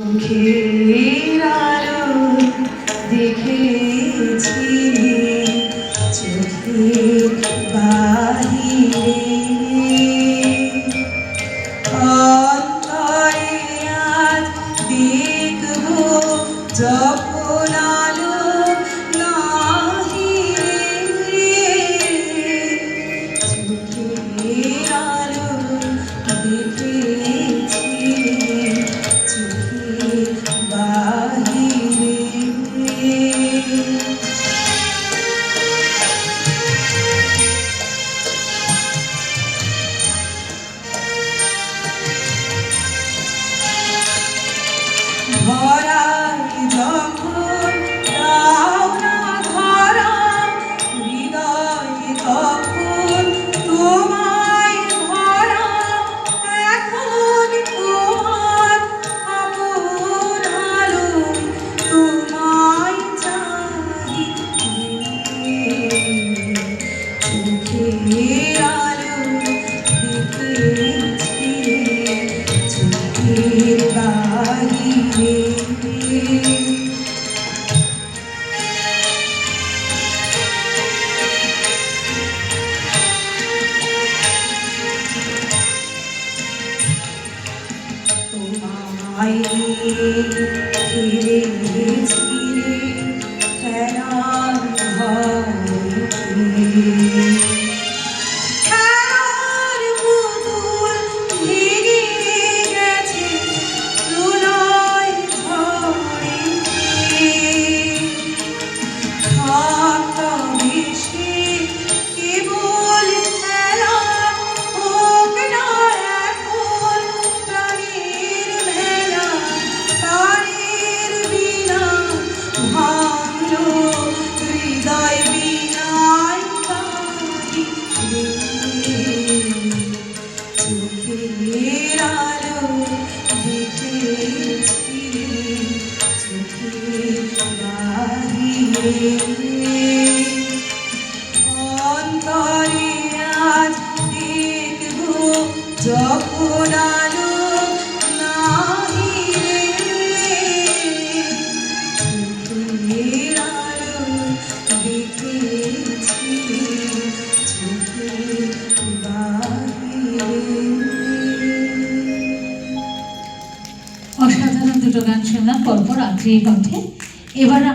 চোখের আলো দেখেছি চোখের বাহিরে অন্তরে আজ দেখব যখন আলো নাহি চোখের আলো দেখেছি চোখের বাহিরে ধরায় যখন দাও না ধরা হৃদয়ে তখন তোমায় ভরা এখন তোমার আপন আলো তোমায় চাই চোখের আলো দেখেছি চোখের বাহিরে তোমায় ঘিরেছি খেলার খেলার পুতুল ভেঙে গেছে প্রলয় ঝড়ে ছদ্মবেশে কেবল খেলা হোক না এখন প্রাণের মেলা তারের বিনা ভাঙলো হৃদয় বিনায় কাঁদি চোখের আলো দেখেছি চোখের বাহিরে অন্তরে আজ দেখব যখন আলো নাহি চোখের আলো দেখেছি চোখের বাহিরে। অসাধারণ দুটো গান শুনলাম পরপর আত্রেয়ী কণ্ঠে। এবার